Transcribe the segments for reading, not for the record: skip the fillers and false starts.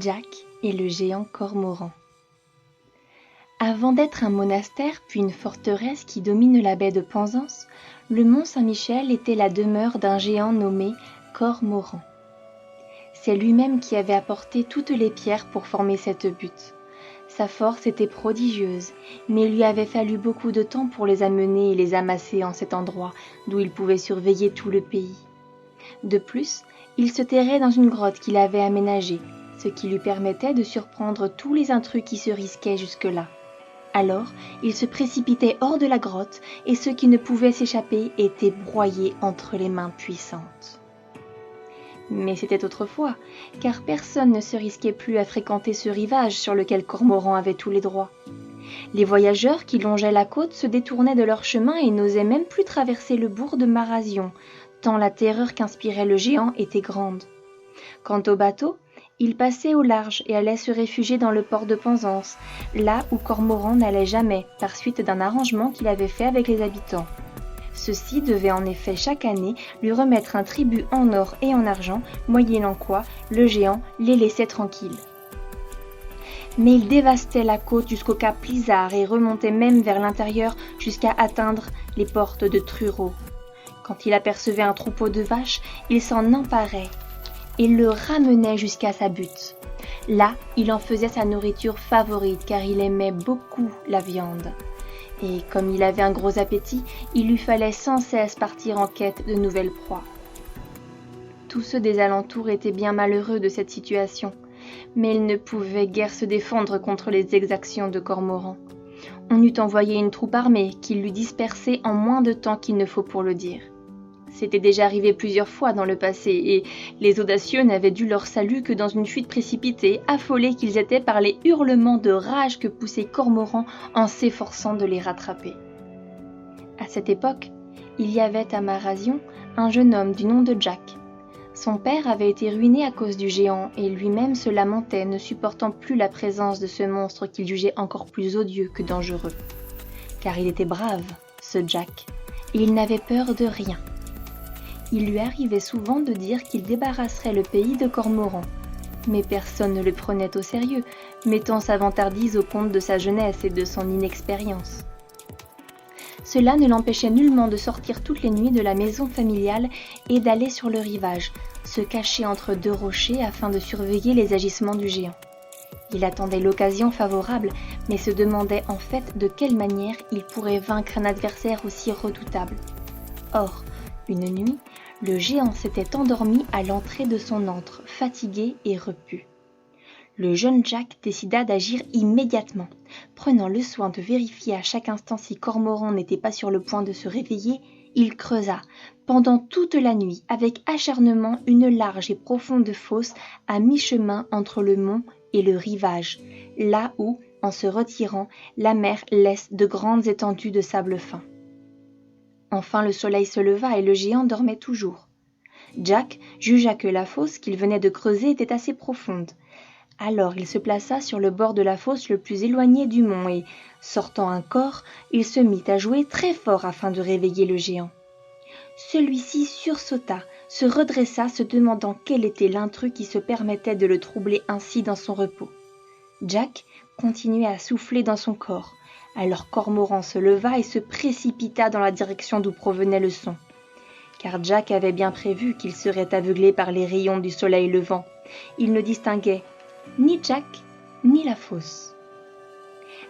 Jack et le géant cormoran. Avant d'être un monastère puis une forteresse qui domine la baie de Penzance, le mont Saint-Michel était la demeure d'un géant nommé Cormoran. C'est lui-même qui avait apporté toutes les pierres pour former cette butte. Sa force était prodigieuse, mais il lui avait fallu beaucoup de temps pour les amener et les amasser en cet endroit d'où il pouvait surveiller tout le pays. De plus, il se terrait dans une grotte qu'il avait aménagée, ce qui lui permettait de surprendre tous les intrus qui se risquaient jusque-là. Alors, il se précipitait hors de la grotte et ceux qui ne pouvaient s'échapper étaient broyés entre les mains puissantes. Mais c'était autrefois, car personne ne se risquait plus à fréquenter ce rivage sur lequel Cormoran avait tous les droits. Les voyageurs qui longeaient la côte se détournaient de leur chemin et n'osaient même plus traverser le bourg de Marazion, tant la terreur qu'inspirait le géant était grande. Quant aux bateaux, ils passaient au large et allaient se réfugier dans le port de Penzance, là où Cormoran n'allait jamais, par suite d'un arrangement qu'il avait fait avec les habitants. Ceux-ci devaient en effet chaque année lui remettre un tribut en or et en argent, moyennant quoi le géant les laissait tranquilles. Mais il dévastait la côte jusqu'au cap Lizard et remontait même vers l'intérieur jusqu'à atteindre les portes de Truro. Quand il apercevait un troupeau de vaches, il s'en emparait et le ramenait jusqu'à sa butte. Là, il en faisait sa nourriture favorite car il aimait beaucoup la viande. Et comme il avait un gros appétit, il lui fallait sans cesse partir en quête de nouvelles proies. Tous ceux des alentours étaient bien malheureux de cette situation, mais ils ne pouvaient guère se défendre contre les exactions de Cormoran. On eût envoyé une troupe armée qui l'eût dispersé en moins de temps qu'il ne faut pour le dire. C'était déjà arrivé plusieurs fois dans le passé, et les audacieux n'avaient dû leur salut que dans une fuite précipitée, affolés qu'ils étaient par les hurlements de rage que poussait Cormoran en s'efforçant de les rattraper. À cette époque, il y avait à Marazion un jeune homme du nom de Jack. Son père avait été ruiné à cause du géant, et lui-même se lamentait, ne supportant plus la présence de ce monstre qu'il jugeait encore plus odieux que dangereux. Car il était brave, ce Jack, et il n'avait peur de rien. Il lui arrivait souvent de dire qu'il débarrasserait le pays de Cormoran. Mais personne ne le prenait au sérieux, mettant sa vantardise au compte de sa jeunesse et de son inexpérience. Cela ne l'empêchait nullement de sortir toutes les nuits de la maison familiale et d'aller sur le rivage, se cacher entre deux rochers afin de surveiller les agissements du géant. Il attendait l'occasion favorable, mais se demandait en fait de quelle manière il pourrait vaincre un adversaire aussi redoutable. Or, une nuit, le géant s'était endormi à l'entrée de son antre, fatigué et repu. Le jeune Jack décida d'agir immédiatement. Prenant le soin de vérifier à chaque instant si Cormoran n'était pas sur le point de se réveiller, il creusa, pendant toute la nuit, avec acharnement, une large et profonde fosse à mi-chemin entre le mont et le rivage, là où, en se retirant, la mer laisse de grandes étendues de sable fin. Enfin le soleil se leva et le géant dormait toujours. Jack jugea que la fosse qu'il venait de creuser était assez profonde. Alors il se plaça sur le bord de la fosse le plus éloigné du mont et, sortant un cor, il se mit à jouer très fort afin de réveiller le géant. Celui-ci sursauta, se redressa, se demandant quel était l'intrus qui se permettait de le troubler ainsi dans son repos. Jack continuait à souffler dans son corps. Alors Cormoran se leva et se précipita dans la direction d'où provenait le son. Car Jack avait bien prévu qu'il serait aveuglé par les rayons du soleil levant. Il ne distinguait ni Jack, ni la fosse.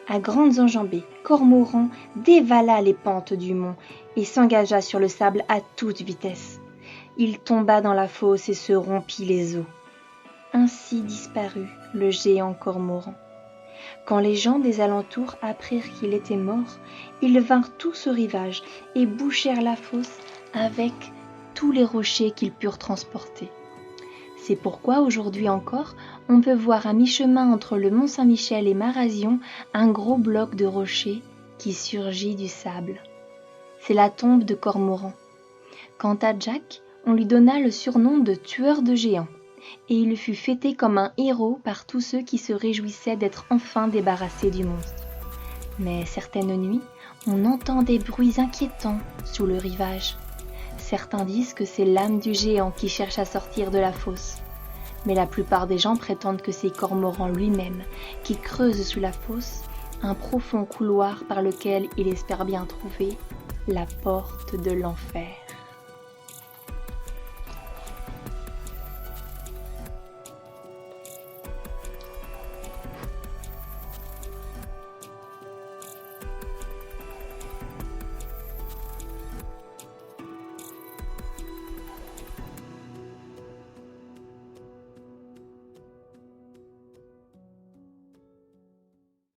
À grandes enjambées, Cormoran dévala les pentes du mont et s'engagea sur le sable à toute vitesse. Il tomba dans la fosse et se rompit les os. Ainsi disparut le géant Cormoran. Quand les gens des alentours apprirent qu'il était mort, ils vinrent tous au rivage et bouchèrent la fosse avec tous les rochers qu'ils purent transporter. C'est pourquoi aujourd'hui encore, on peut voir à mi-chemin entre le mont Saint-Michel et Marazion un gros bloc de rochers qui surgit du sable. C'est la tombe de Cormoran. Quant à Jack, on lui donna le surnom de tueur de géants. Et il fut fêté comme un héros par tous ceux qui se réjouissaient d'être enfin débarrassés du monstre. Mais certaines nuits, on entend des bruits inquiétants sous le rivage. Certains disent que c'est l'âme du géant qui cherche à sortir de la fosse. Mais la plupart des gens prétendent que c'est Cormoran lui-même qui creuse sous la fosse un profond couloir par lequel il espère bien trouver la porte de l'enfer.